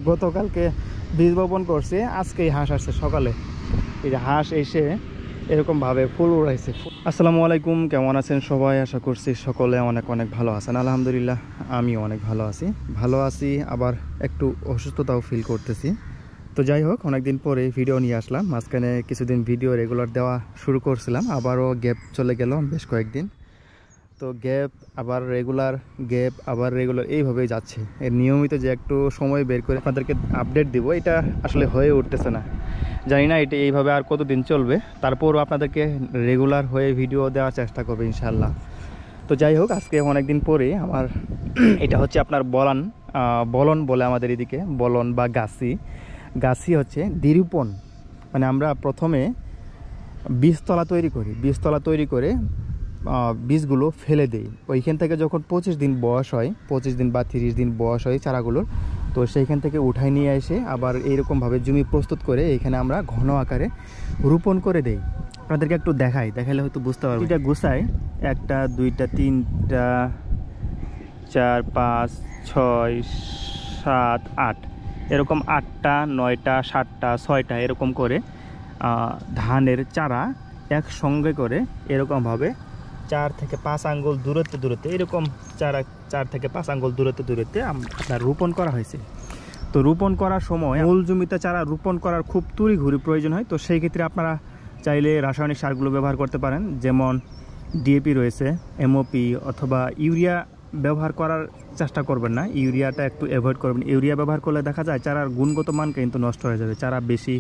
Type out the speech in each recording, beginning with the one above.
গতকালকে বীজ বপন করছে, আজকেই হাঁস আসছে সকালে। এই যে হাঁস এসে এরকম ভাবে ফুল উড়াইছে। আসসালামু আলাইকুম, কেমন আছেন সবাই? আশা করছি সকলে অনেক অনেক ভালো আছেন। আলহামদুলিল্লাহ আমিও অনেক ভালো আছি, আবার একটু অসুস্থতাও ফিল করতেছি। তো যাই হোক, অনেকদিন পরে ভিডিও নিয়ে আসলাম। মাঝখানে কিছুদিন ভিডিও রেগুলার দেওয়া শুরু করছিলাম, আবারও গ্যাপ চলে গেল বেশ কয়েকদিন। তো গ্যাপ আবার রেগুলার এইভাবেই যাচ্ছে। এর নিয়মিত যে একটু সময় বের করে আপনাদেরকে আপডেট দিব, এটা আসলে হয়ে উঠতেছে না। জানি না এটা এইভাবে আর কতদিন চলবে, তারপরও আপনাদেরকে রেগুলার হয়ে ভিডিও দেওয়ার চেষ্টা করবে ইনশাল্লাহ। তো যাই হোক, আজকে অনেকদিন পরে আমার এটা হচ্ছে আপনার বলন বলে আমাদের এদিকে, বলন বা গাছি হচ্ছে দ্বিরোপণ। মানে আমরা প্রথমে বীজতলা তৈরি করে বীজগুলো ফেলে দেই। ওইখান থেকে যখন 25 দিন বয়স হয়, 25 দিন বা 30 দিন বয়স হয় চারাগুলোর, তো সেইখান থেকে উঠাই নিয়ে এসে আবার এইরকমভাবে জমি প্রস্তুত করে এইখানে আমরা ঘন আকারে রোপণ করে দেই। আপনাদেরকে একটু দেখাইলে হয়তো বুঝতে পারবেন। এটা গুছাই 1টা 2টা 3টা 4 5 6 7 8 এরকম 8টা 9টা 7টা 6টা এরকম করে ধানের চারা একসঙ্গে করে এরকমভাবে 4 থেকে 5 আঙ্গুল দূরত্বে এরকম চারা 4 থেকে 5 আঙ্গুল দূরত্বে আপনার রোপণ করা হয়েছে। তো রোপণ করার সময় মূল জমিতে চারা রোপণ করার খুব তড়িঘড়ি প্রয়োজন হয়। তো সেই ক্ষেত্রে আপনারা চাইলে রাসায়নিক সারগুলো ব্যবহার করতে পারেন, যেমন ডিএপি রয়েছে, এমওপি অথবা ইউরিয়া ব্যবহার করার চেষ্টা করবেন না। ইউরিয়াটা একটু অ্যাভয়েড করবেন। ইউরিয়া ব্যবহার করলে দেখা যায় চারার গুণগত মান কিন্তু নষ্ট হয়ে যাবে, চারা বেশি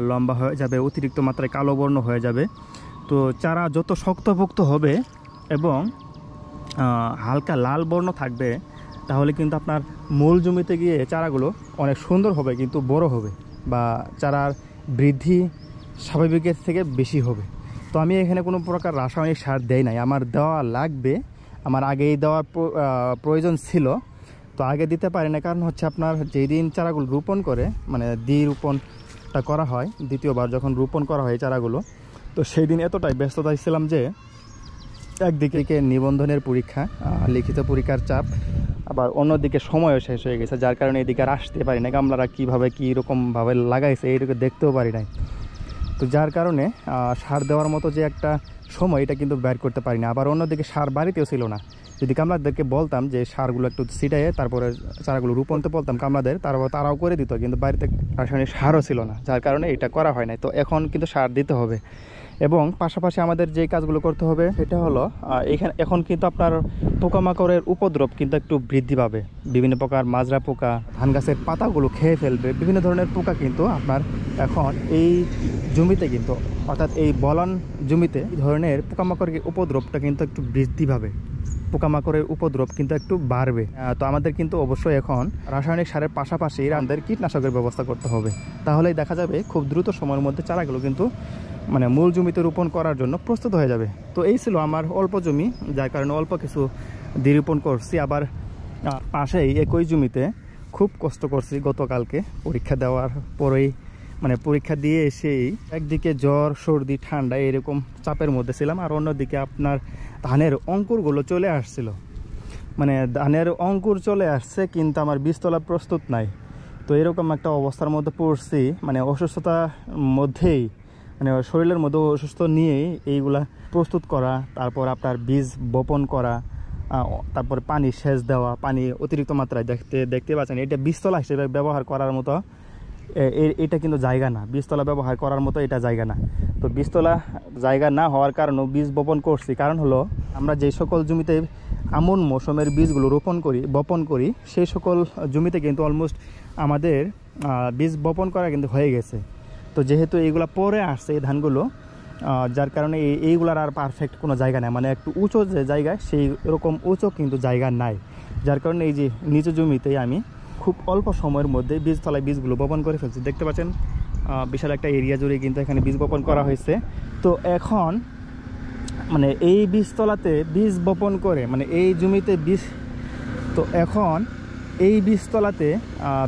লম্বা হয়ে যাবে, অতিরিক্ত মাত্রায় কালো বর্ণ হয়ে যাবে। তো চারা যত শক্তপোক্ত হবে এবং হালকা লাল বর্ণ থাকবে, তাহলে কিন্তু আপনার মূল জমিতে গিয়ে চারাগুলো অনেক সুন্দর হবে, কিন্তু বড় হবে বা চারার বৃদ্ধি স্বাভাবিকের থেকে বেশি হবে। তো আমি এখানে কোনো প্রকার রাসায়নিক সার দেই নাই, আমার দেওয়া লাগবে, আমার আগেই দেওয়ার প্রয়োজন ছিল। তো আগে দিতে পারি না, কারণ হচ্ছে আপনার যেই দিন চারাগুলো রোপণ করে, মানে রোপণটা করা হয়, দ্বিতীয়বার যখন রোপণ করা হয় চারাগুলো, তো সেই দিন এতটাই ব্যস্ততায় ছিলাম যে একদিকে নিবন্ধনের পরীক্ষা, লিখিত পরীক্ষার চাপ, আবার অন্যদিকে সময়ও শেষ হয়ে গেছে, যার কারণে এদিকে আর আসতে পারি না। গামলারা কীভাবে কীরকমভাবে লাগাইছে এইটুকু দেখতেও পারি নাই। তো যার কারণে সার দেওয়ার মতো যে একটা সময়, এটা কিন্তু বের করতে পারি না। আবার অন্যদিকে সার বাড়িতেও ছিল না। যদি কামলাদেরকে বলতাম যে সারগুলো একটু ছিটাইয়ে তারপরে চারাগুলো রোপণতে বলতাম কামলাদের, তারাও করে দিত, কিন্তু বাড়িতে রাসায়নিক সারও ছিল না, যার কারণে এটা করা হয় নাই। তো এখন কিন্তু সার দিতে হবে, এবং পাশাপাশি আমাদের যে কাজগুলো করতে হবে সেটা হলো এখন কিন্তু আপনার পোকামাকড়ের উপদ্রব কিন্তু একটু বৃদ্ধি পাবে। বিভিন্ন প্রকার মাজরা পোকা ধান গাছের পাতাগুলো খেয়ে ফেলবে, বিভিন্ন ধরনের পোকা কিন্তু আপনার এখন এই জমিতে কিন্তু, অর্থাৎ এই বলন জমিতে এই ধরনের পোকামাকড়ের উপদ্রবটা কিন্তু একটু বৃদ্ধি পাবে, পোকামাকড়ের উপদ্রব কিন্তু একটু বাড়বে। তো আমাদের কিন্তু অবশ্যই এখন রাসায়নিক সারের পাশাপাশি আমাদের কীটনাশকের ব্যবস্থা করতে হবে, তাহলেই দেখা যাবে খুব দ্রুত সময়ের মধ্যে চারাগুলো কিন্তু মানে মূল জমিতে রোপণ করার জন্য প্রস্তুত হয়ে যাবে। তো এই ছিল আমার অল্প জমি, যার কারণে অল্প কিছু রোপণ করছি। আবার পাশেই একই জমিতে খুব কষ্ট করছি গতকালকে পরীক্ষা দেওয়ার পরেই, মানে পরীক্ষা দিয়ে এসেই একদিকে জ্বর সর্দি ঠান্ডা এরকম চাপের মধ্যে ছিলাম, আর অন্যদিকে আপনার ধানের অঙ্কুরগুলো চলে আসছিল। মানে ধানের অঙ্কুর চলে আসছে, কিন্তু আমার বীজতলা প্রস্তুত নাই। তো এরকম একটা অবস্থার মধ্যে পড়ছি, মানে অসুস্থতার মধ্যেই, মানে শরীরের মধ্যে অসুস্থ নিয়েই এইগুলা প্রস্তুত করা, তারপর আপনার বীজ বপন করা, তারপর পানি সেচ দেওয়া, পানি অতিরিক্ত মাত্রায় দেখতে পাচ্ছেন। এটা বীজতলা হিসেবে ব্যবহার করার মতো এটা কিন্তু জায়গা না, বীজতলা ব্যবহার করার মতো এটা জায়গা না। তো বীজতলা জায়গা না হওয়ার কারণেও বীজ বপন করছি। কারণ হলো আমরা যে সকল জমিতে আমন মৌসুমের বীজগুলো বপন করি সেই সকল জমিতে কিন্তু অলমোস্ট আমাদের বীজ বপন করা কিন্তু হয়ে গেছে। তো যেহেতু এইগুলা পরে আসছে এই ধানগুলো, যার কারণে এইগুলার আর পারফেক্ট কোনো জায়গা নাই, মানে একটু উঁচু যে জায়গা সেই রকম উঁচু কিন্তু জায়গা নাই, যার কারণে এই যে নিচু জমিতেই আমি খুব অল্প সময়ের মধ্যে বীজতলায় বীজগুলো বপন করে ফেলছি। দেখতে পাচ্ছেন বিশাল একটা এরিয়া জুড়ে কিন্তু এখানে বীজ বপন করা হয়েছে। তো এখন মানে এই বীজতলাতে বীজ বপন করে, মানে এই জমিতে তো এখন এই বীজতলাতে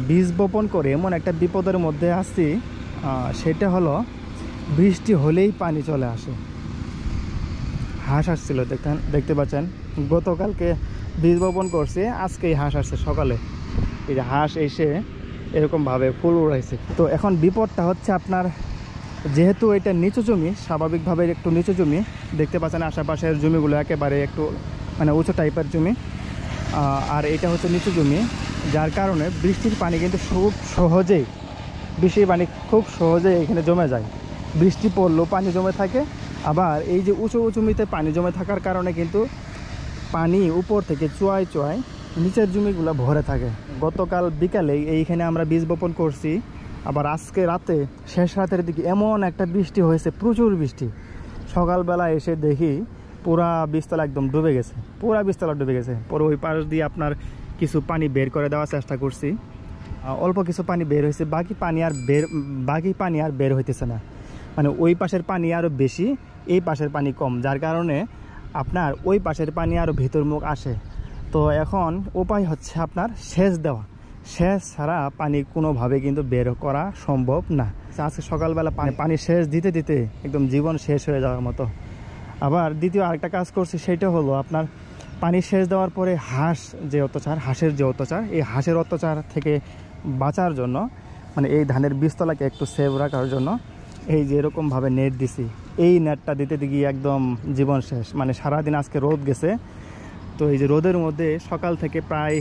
বীজ বপন করে এমন একটা বিপদের মধ্যে আসছি, সেটা হলো বৃষ্টি হলেই পানি চলে আসে। হাঁস আসছিল, দেখতে পাচ্ছেন গতকালকে বীজ বপন করছে, আজকেই হাঁস আসছে সকালে। এই যে হাঁস এসে এরকমভাবে ফুল উড়াইছে। তো এখন বিপদটা হচ্ছে আপনার, যেহেতু এটা নিচু জমি, স্বাভাবিকভাবে একটু নিচু জমি, দেখতে পাচ্ছেন আশেপাশের জমিগুলো একেবারে একটু মানে উঁচু টাইপের জমি, আর এটা হচ্ছে নিচু জমি, যার কারণে বৃষ্টির পানি কিন্তু বৃষ্টির পানি খুব সহজেই এখানে জমে যায়। বৃষ্টি পড়লেও পানি জমে থাকে। আবার এই যে উঁচু জমিতে পানি জমে থাকার কারণে কিন্তু পানি উপর থেকে চুয়ায় নিচের জমিগুলো ভরে থাকে। গতকাল বিকালে এইখানে আমরা বীজ বপন করছি, আবার আজকে রাতে শেষ রাতের দিকে এমন একটা বৃষ্টি হয়েছে, প্রচুর বৃষ্টি। সকালবেলা এসে দেখি পুরা বীজতলা একদম ডুবে গেছে, পুরা বীজতলা ডুবে গেছে। পরে ওই পাশ দিয়ে আপনার কিছু পানি বের করে দেওয়ার চেষ্টা করছি, অল্প কিছু পানি বের হয়েছে, বাকি পানি আর বের হইতেছে না। মানে ওই পাশের পানি আরও বেশি, এই পাশের পানি কম, যার কারণে আপনার ওই পাশের পানি আরও ভিতরমুখ আসে। তো এখন উপায় হচ্ছে আপনার সেচ দেওয়া। সেচ ছাড়া পানি কোনোভাবে কিন্তু বের করা সম্ভব না। আজকে সকালবেলা পানি সেচ দিতে দিতে একদম জীবন শেষ হয়ে যাওয়ার মতো। আবার দ্বিতীয় আরেকটা কাজ করছি, সেটা হলো আপনার পানি সেচ দেওয়ার পরে হাঁসের যে অত্যাচার, এই হাঁসের অত্যাচার থেকে বাঁচার জন্য, মানে এই ধানের বীজতলাকে একটু সেভ রাখার জন্য এই যে এরকমভাবে নেট দিছি। এই নেটটা দিতে গিয়ে একদম জীবন শেষ। মানে সারাদিন আজকে রোদ গেছে, তো এই যে রোদের মধ্যে সকাল থেকে প্রায়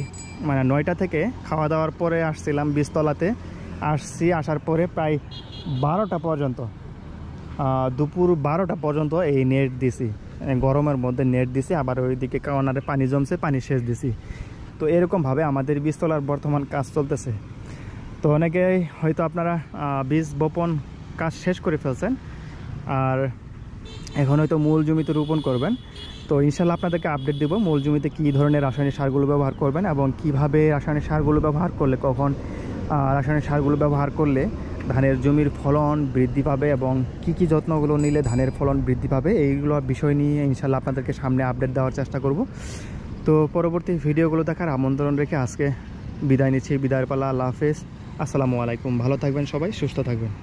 মানে 9টা থেকে খাওয়া দাওয়ার পরে আসছিলাম বীজতলাতে, আসার পরে প্রায় 12টা পর্যন্ত, দুপুর 12টা পর্যন্ত এই নেট দিছি, গরমের মধ্যে নেট দিছি। আবার ওইদিকে কাওনারে পানি জমছে, পানি সেচ দিছি। তো এরকমভাবে আমাদের বীজতলার বর্তমান কাজ চলতেছে। তো অনেকেই হয়তো আপনারা বীজ বপন কাজ শেষ করে ফেলছেন, আর এখন হয়তো মূল জমিতে রোপণ করবেন। তো ইনশাল্লাহ আপনাদেরকে আপডেট দেবো মূল জমিতে কী ধরনের রাসায়নিক সারগুলো ব্যবহার করবেন, এবং কিভাবে রাসায়নিক সারগুলো ব্যবহার করলে, কখন রাসায়নিক সারগুলো ব্যবহার করলে ধানের জমির ফলন বৃদ্ধি পাবে, এবং কি যত্নগুলো নিলে ধানের ফলন বৃদ্ধি পাবে, এইগুলো বিষয় নিয়ে ইনশাল্লাহ আপনাদেরকে সামনে আপডেট দেওয়ার চেষ্টা করব। তো পরবর্তী ভিডিওগুলো দেখার আমন্ত্রণ রেখে আজকে বিদায় নিচ্ছি। বিদায়ের পালা। আল্লাহ হাফেজ, আসসালামু আলাইকুম। ভালো থাকবেন সবাই, সুস্থ থাকবেন।